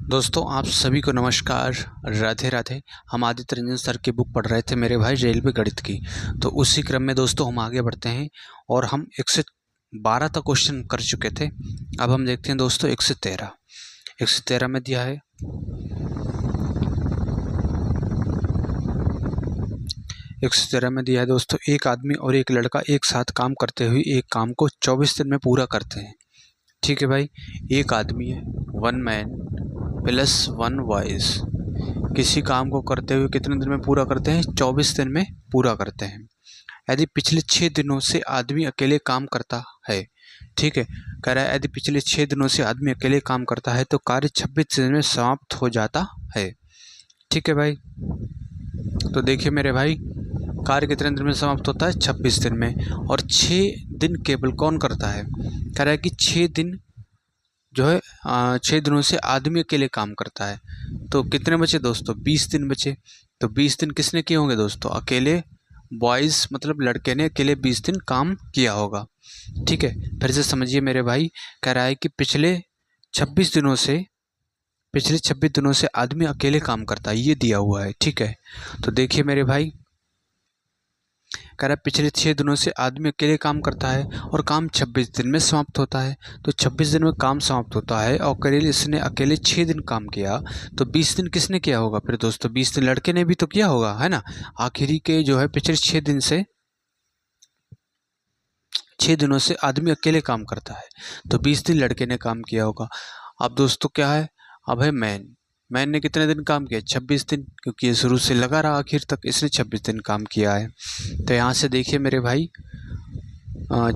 दोस्तों आप सभी को नमस्कार, राधे राधे। हम आदित्य रंजन सर की बुक पढ़ रहे थे मेरे भाई रेलवे गणित की। तो उसी क्रम में दोस्तों हम आगे बढ़ते हैं और हम 112 तक क्वेश्चन कर चुके थे। अब हम देखते हैं दोस्तों 113 में दिया है 113 में दिया है दोस्तों, एक आदमी और एक लड़का एक साथ काम करते हुए एक काम को 24 दिन में पूरा करते हैं। ठीक है भाई, एक आदमी है, one man plus one voice, किसी काम को करते हुए कितने दिन में पूरा करते हैं? 24 दिन में पूरा करते हैं। यदि पिछले 6 दिनों से आदमी अकेले काम करता है, ठीक है, कह रहा है यदि पिछले 6 दिनों से आदमी अकेले काम करता है तो कार्य 26 दिन में समाप्त हो जाता है। ठीक है भाई, तो देखिए मेरे भाई, कार्य कितने दिन में समाप्त होता है? 26 दिन में। और 6 दिन केवल कौन करता है? कह रहा है कि 6 दिन जो है 6 दिनों से आदमी अकेले काम करता है। तो कितने बचे दोस्तों? 20 दिन बचे। तो 20 दिन किसने किए होंगे दोस्तों? अकेले बॉयज़ मतलब लड़के ने अकेले 20 दिन काम किया होगा। ठीक है, फिर से समझिए मेरे भाई, कह रहा है कि पिछले 26 दिनों से आदमी अकेले काम करता है, ये दिया हुआ है। ठीक है, तो देखिए मेरे भाई, कह रहा है पिछले 6 दिनों से आदमी अकेले काम करता है और काम 26 दिन में समाप्त होता है। तो 26 दिन में काम समाप्त होता है और करेल इसने अकेले 6 दिन काम किया, तो 20 दिन किसने किया होगा फिर दोस्तों? 20 दिन लड़के ने भी तो किया होगा, है ना। आखिरी के जो है पिछले 6 दिनों से आदमी अकेले काम करता है, तो 20 दिन लड़के ने काम किया होगा। अब दोस्तों क्या है? अब है मैन ने कितने दिन काम किया? 26 दिन, क्योंकि ये शुरू से लगा रहा आखिर तक, इसने 26 दिन काम किया है। तो यहाँ से देखिए मेरे भाई,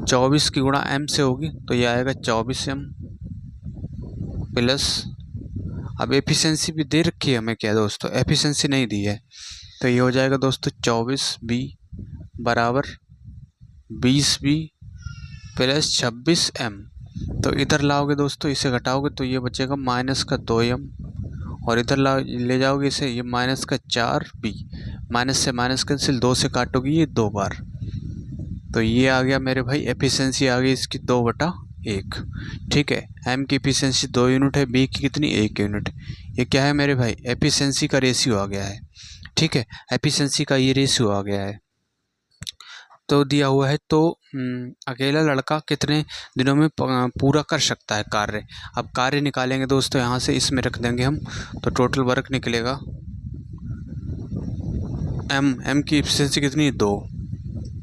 24 की गुणा m से होगी तो ये आएगा 24m प्लस, अब एफिशिएंसी भी दे रखी है हमें, क्या दोस्तों एफिशिएंसी नहीं दी है, तो ये हो जाएगा दोस्तों 24b बराबर 20b प्लस 26m। तो इधर लाओगे दोस्तों, इसे घटाओगे तो ये बचेगा माइनस का 2m, और इधर ले जाओगे इसे, ये माइनस का 4b, माइनस से माइनस कैंसिल, 2 से काटोगे ये 2 बार, तो ये आ गया मेरे भाई एफिशिएंसी आ गई इसकी 2/1। ठीक है, m की एफिशिएंसी 2 यूनिट है, b की कितनी? 1 यूनिट। ये क्या है मेरे भाई? एफिशिएंसी का रेशियो आ गया है। ठीक है, एफिशिएंसी का ये रेशियो आ गया है, तो दिया हुआ है। तो अकेला लड़का कितने दिनों में पूरा कर सकता है कार्य? अब कार्य निकालेंगे दोस्तों, यहाँ से इसमें रख देंगे हम, तो टोटल वर्क निकलेगा, m की एफिशिएंसी कितनी है? 2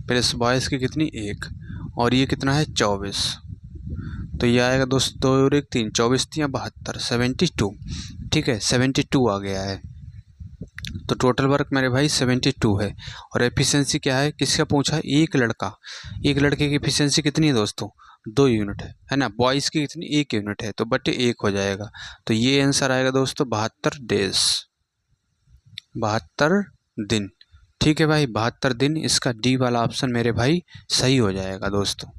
प्लस बॉयज़ की कितनी? 1, और ये कितना है? 24। तो ये आएगा दोस्तों 2 और 1 3, 24 3 72, 72। ठीक है, 72 आ गया है। तो टोटल वर्क मेरे भाई 72 है। और एफिशिएंसी क्या है, किसका पूछा है? एक लड़के की एफिशिएंसी कितनी है दोस्तों? 2 यूनिट है ना। बॉयज़ की कितनी? 1 यूनिट है, तो बटे 1 हो जाएगा। तो ये आंसर आएगा दोस्तों 72 डेज, 72 दिन। ठीक है भाई, 72 दिन, इसका डी वाला ऑप्शन मेरे भाई सही हो जाएगा दोस्तों।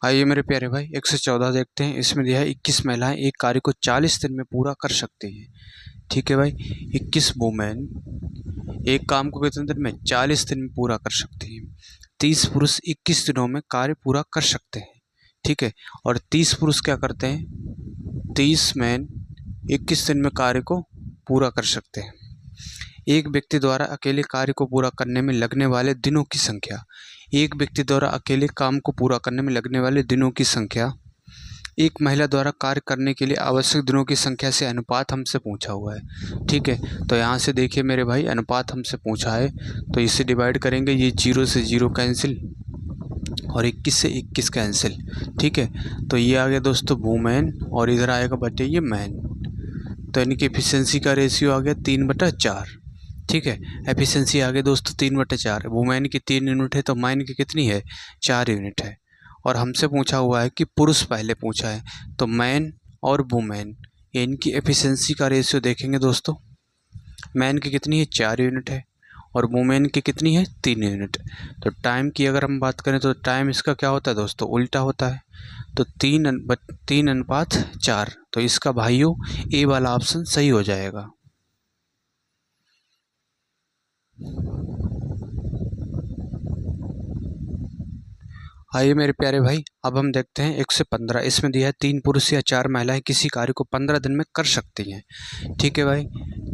आइए मेरे प्यारे भाई 114 देखते हैं। इसमें दिया है 21 महिलाएं एक कार्य को 40 दिन में पूरा कर सकती हैं। ठीक है भाई, 21 वुमेन एक काम को कितने दिन में? 40 दिन में पूरा कर सकती हैं। 30 पुरुष 21 दिनों में कार्य पूरा कर सकते हैं। ठीक है, और 30 पुरुष क्या करते हैं? 30 मैन 21 दिन में कार्य को पूरा कर सकते हैं। एक व्यक्ति द्वारा अकेले कार्य को पूरा करने में लगने वाले दिनों की संख्या, एक व्यक्ति द्वारा अकेले काम को पूरा करने में लगने वाले दिनों की संख्या एक महिला द्वारा कार्य करने के लिए आवश्यक दिनों की संख्या से अनुपात हमसे पूछा हुआ है। ठीक है, तो यहाँ से देखिए मेरे भाई, अनुपात हमसे पूछा है तो इसे डिवाइड करेंगे, ये 0 से 0 कैंसिल और 21 से 21 कैंसिल। ठीक है, तो ये आ गया दोस्तों वुमेन, और इधर आएगा बटे ये मैन, तो इनकी एफिशिएंसी का रेशियो आ गया 3/4। ठीक है, एफिशिएंसी आ गई दोस्तों 3/4। वुमेन की 3 यूनिट है तो मैन की कितनी है? 4 यूनिट है। और हमसे पूछा हुआ है कि पुरुष पहले पूछा है, तो मैन और वुमेन इनकी एफिशिएंसी का रेशियो देखेंगे दोस्तों। मैन की कितनी है? 4 यूनिट है, और वुमेन की कितनी है? 3 यूनिट। तो टाइम की अगर हम बात करें तो टाइम इसका क्या होता है दोस्तों? उल्टा होता है, तो 3:4। तो इसका भाइयों ए वाला ऑप्शन सही हो जाएगा। आइए मेरे प्यारे भाई, अब हम देखते हैं 1 से 15। इसमें दिया है 3 पुरुष या 4 महिलाएं किसी कार्य को 15 दिन में कर सकती हैं। ठीक है भाई,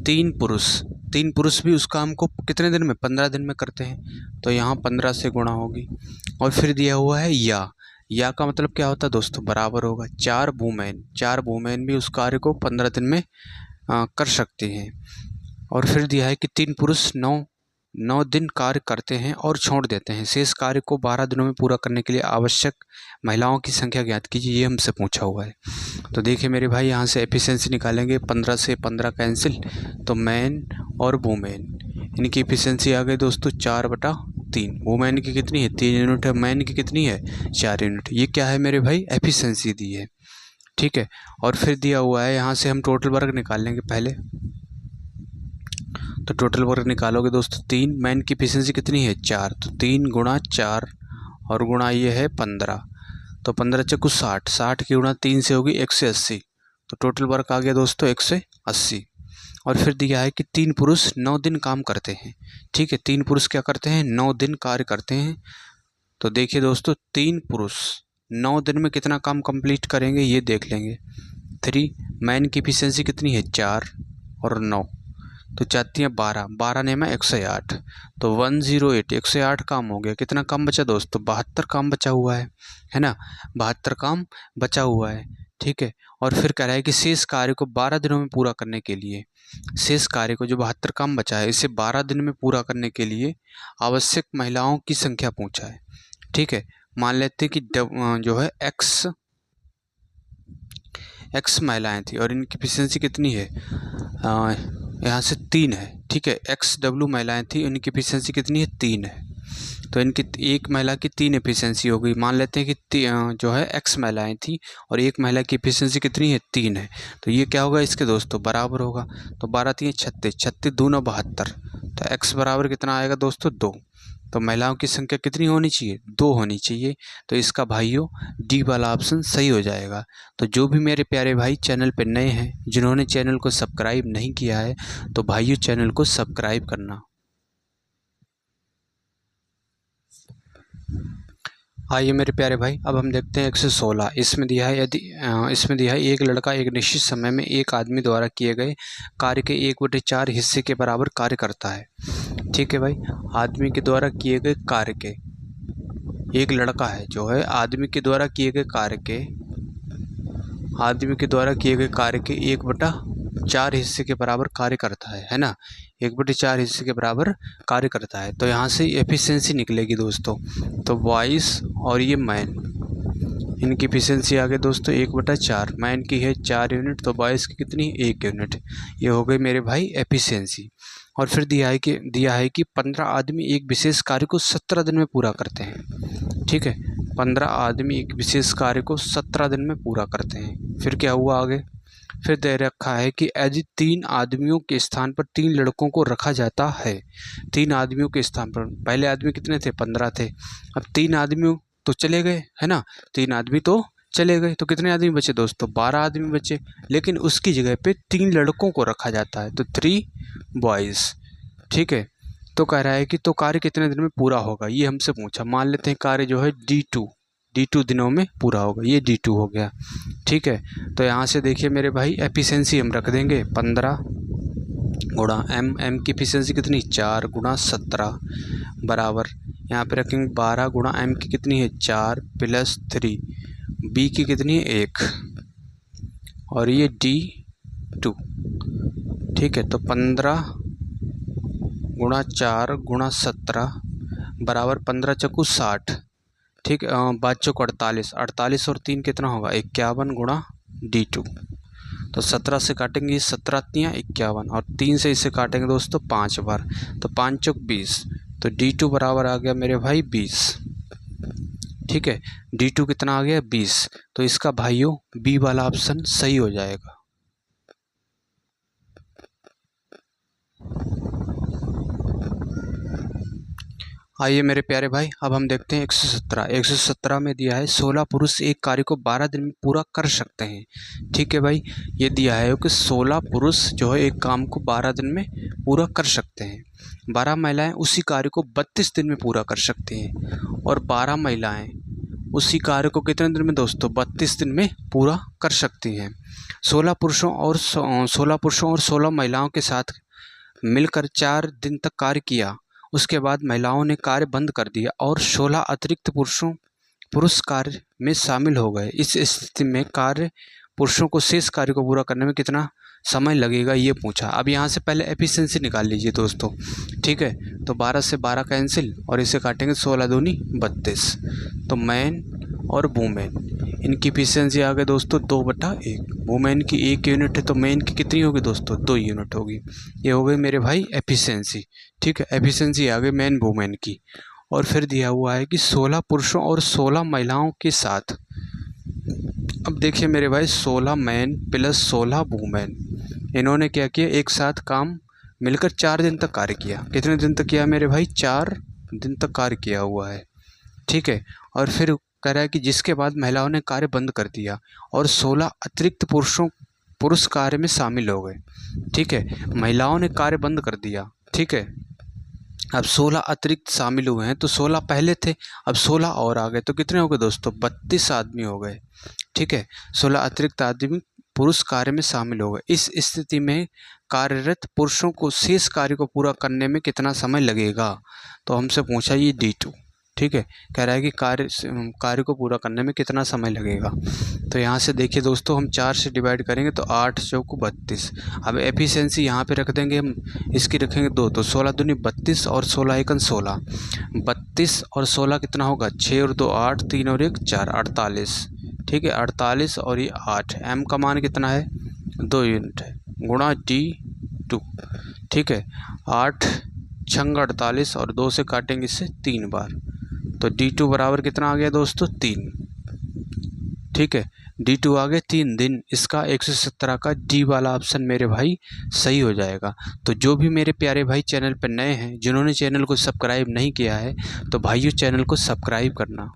3 पुरुष भी उस काम को कितने दिन में? 15 दिन में करते हैं, तो यहाँ 15 से गुणा होगी। और फिर दिया हुआ है या का मतलब क्या होता है दोस्तों? बराबर होगा 4 वुमेन भी उस कार्य को 15 दिन में कर सकती हैं। और फिर दिया है कि 3 पुरुष 9 दिन कार्य करते हैं और छोड़ देते हैं। शेष कार्य को 12 दिनों में पूरा करने के लिए आवश्यक महिलाओं की संख्या ज्ञात कीजिए, ये हमसे पूछा हुआ है। तो देखिए मेरे भाई, यहाँ से एफिशिएंसी निकालेंगे। 15 से 15 कैंसिल, तो मैन और वुमेन, इनकी एफिशिएंसी आ गई दोस्तों 4/3। वुमेन की कितनी है? 3 यूनिट है। मैन की कितनी है? 4 यूनिट। ये क्या है मेरे भाई? एफिशिएंसी दी है। ठीक है, और फिर दिया हुआ है, यहाँ से हम टोटल वर्क निकाल लेंगे पहले। तो टोटल वर्क निकालोगे दोस्तों 3, मैन की एफिशिएंसी कितनी है? 4, तो 3 गुणा 4 और गुणा ये है 15, तो 15 चक्कू 60, 60 की गुणा 3 से होगी 180, तो टोटल वर्क आ गया दोस्तों 180। और फिर दिया है कि 3 पुरुष 9 दिन काम करते हैं। ठीक है, 3 पुरुष क्या करते हैं? 9 दिन कार्य करते हैं। तो देखिए दोस्तों, 3 पुरुष 9 दिन में कितना काम कंप्लीट करेंगे ये देख लेंगे। 3, मैन की एफिशिएंसी कितनी है? 4 और 9, तो जाती है 12, 12 ने में 108, तो 108, 108 काम हो गया। कितना काम बचा दोस्तों? 72 काम बचा हुआ है ना? 72 काम बचा हुआ है। ठीक है, और फिर कह रहा है कि शेष कार्य को 12 दिनों में पूरा करने के लिए, शेष कार्य को जो 72 काम बचा है इसे 12 दिन में पूरा करने के लिए आवश्यक महिलाओं की संख्या पूछा है। ठीक है, मान लेते हैं कि जो है एक्स महिलाएं थी और इनकी एफिशिएंसी कितनी है? यहाँ से 3 है। ठीक है, XW महिलाएं थी, उनकी एफिशिएंसी कितनी है? 3 है। तो इनकी एक महिला की 3 एफिशिएंसी हो गई। मान लेते हैं कि जो है X महिलाएं थी और एक महिला की एफिशिएंसी कितनी है? 3 है। तो ये क्या होगा इसके दोस्तों? बराबर होगा। तो 12 3 36, 36 दूना 72, तो X बराबर कितना आएगा दोस्तों? 2। तो महिलाओं की संख्या कितनी होनी चाहिए? 2 होनी चाहिए। तो इसका भाइयों डी वाला ऑप्शन सही हो जाएगा। तो जो भी मेरे प्यारे भाई चैनल पर नए हैं, जिन्होंने चैनल को सब्सक्राइब नहीं किया है, तो भाइयों चैनल को सब्सक्राइब करना। आइए मेरे प्यारे भाई, अब हम देखते हैं 116। इसमें दिया है इसमें दिया है एक लड़का एक निश्चित समय में एक आदमी द्वारा किए गए कार्य के 1/4 हिस्से के बराबर कार्य करता है। ठीक है भाई, आदमी के द्वारा किए गए कार्य के, एक लड़का है जो है आदमी के द्वारा किए गए कार्य के 1/4 हिस्से के बराबर कार्य करता है ना? 1/4 हिस्से के बराबर कार्य करता है। तो यहाँ से एफिशिएंसी निकलेगी दोस्तों। तो बॉयज़ और ये मैन, इनकी एफिशिएंसी आ गई दोस्तों 1/4। मैन की है 4 यूनिट, तो बॉयज़ की कितनी? 1 यूनिट। ये हो गई मेरे भाई एफिशिएंसी। और फिर दिया है कि 15 आदमी एक विशेष कार्य को 17 दिन में पूरा करते हैं। ठीक है, 15 आदमी एक विशेष कार्य को 17 दिन में पूरा करते हैं। फिर क्या हुआ आगे? फिर दे रखा है कि यदि 3 आदमियों के स्थान पर 3 लड़कों को रखा जाता है। 3 आदमियों के स्थान पर, पहले आदमी कितने थे? 15 थे। अब 3 आदमी तो चले गए, है ना? 3 आदमी तो चले गए, तो कितने आदमी बचे दोस्तों? 12 आदमी बचे। लेकिन उसकी जगह पे 3 लड़कों को रखा जाता है, तो 3 बॉयज़। ठीक है, तो कह रहा है कि तो कार्य कितने दिन में पूरा होगा, ये हमसे पूछा। मान लेते हैं कार्य जो है D2 दिनों में पूरा होगा। ये D2 हो गया। ठीक है, तो यहाँ से देखिए मेरे भाई एफिशिएंसी हम रख देंगे 15 गुणा M की एफिशिएंसी कितनी? 4 गुणा 17 बराबर, यहाँ पे रखेंगे 12 गुणा M की कितनी है? 4 + 3, B की कितनी है? 1, और ये D2। ठीक है, तो 15 गुणा 4 गुणा 17 बराबर 15 चक्कू 60। ठीक है, 5 चौक 48, 48 और 3 कितना होगा? 51 गुणा D2। तो 17 से काटेंगे 17 3 51, और 3 से इसे काटेंगे दोस्तों 5 बार, तो 5 चौक 20, तो D2 बराबर आ गया मेरे भाई 20। ठीक है, D2 कितना आ गया? 20। तो इसका भाइयों बी वाला ऑप्शन सही हो जाएगा। आइए मेरे प्यारे भाई, अब हम देखते हैं 117 में दिया है 16 पुरुष एक कार्य को 12 दिन में पूरा कर सकते हैं। ठीक है भाई, ये दिया है कि 16 पुरुष जो है एक काम को 12 दिन में पूरा कर सकते हैं। 12 महिलाएं उसी कार्य को 32 दिन में पूरा कर सकती हैं, और 12 महिलाएं उसी कार्य को कितने दिन में दोस्तों 32 दिन में पूरा कर सकती हैं। 16 पुरुषों और 16 महिलाओं के साथ मिलकर 4 दिन तक कार्य किया, उसके बाद महिलाओं ने कार्य बंद कर दिया और 16 अतिरिक्त पुरुष कार्य में शामिल हो गए। इस स्थिति में पुरुषों को शेष कार्य को पूरा करने में कितना समय लगेगा ये पूछा। अब यहाँ से पहले एफिशिएंसी निकाल लीजिए दोस्तों, ठीक है। तो 12 से 12 कैंसिल और इसे काटेंगे 16 दूनी 32। तो मैन और वुमेन इनकी एफिशिएंसी आ गई दोस्तों 2/1। वुमेन की 1 यूनिट है तो मैन की कितनी होगी दोस्तों 2 यूनिट होगी। ये हो गई मेरे भाई एफिशिएंसी, ठीक है। एफिशिएंसी आ गई मैन वुमेन की। और फिर दिया हुआ है कि 16 पुरुषों और 16 महिलाओं के साथ। अब देखिए मेरे भाई 16 मैन प्लस 16 वुमेन, इन्होंने क्या किया, एक साथ काम मिलकर 4 दिन तक कार्य किया। कितने दिन तक किया मेरे भाई 4 दिन तक कार्य किया हुआ है, ठीक है। और फिर कह रहा है कि जिसके बाद महिलाओं ने कार्य बंद कर दिया और 16 अतिरिक्त पुरुष कार्य में शामिल हो गए, ठीक है। महिलाओं ने कार्य बंद कर दिया, ठीक है। अब 16 अतिरिक्त शामिल हुए हैं, तो 16 पहले थे, अब 16 और आ गए, तो कितने हो गए दोस्तों 32 आदमी हो गए, ठीक है। 16 अतिरिक्त आदमी पुरुष कार्य में शामिल हो गए। इस स्थिति में कार्यरत पुरुषों को शेष कार्य को पूरा करने में कितना समय लगेगा, तो हमसे पूछा ये D2, ठीक है। कह रहा है कि कार्य को पूरा करने में कितना समय लगेगा। तो यहाँ से देखिए दोस्तों, हम 4 से डिवाइड करेंगे तो 8 चौको 32। अब एफिशिएंसी यहाँ पे रख देंगे हम, इसकी रखेंगे 2, तो 16 दूनी 32 और 16 एकन 16। 32 और 16 कितना होगा 6 और 2 8, 3 और 1 4, 48, ठीक है। 48 और ये 8, m का मान कितना है 2 यूनिट है, गुणा D2, ठीक है। 8 छंग 48 और 2 से काटेंगे इससे 3 बार, तो D2 बराबर कितना आ गया दोस्तों 3, ठीक है। D2 आ गया 3 दिन। इसका 117 का D वाला ऑप्शन मेरे भाई सही हो जाएगा। तो जो भी मेरे प्यारे भाई चैनल पर नए हैं, जिन्होंने चैनल को सब्सक्राइब नहीं किया है, तो भाइयों चैनल को सब्सक्राइब करना।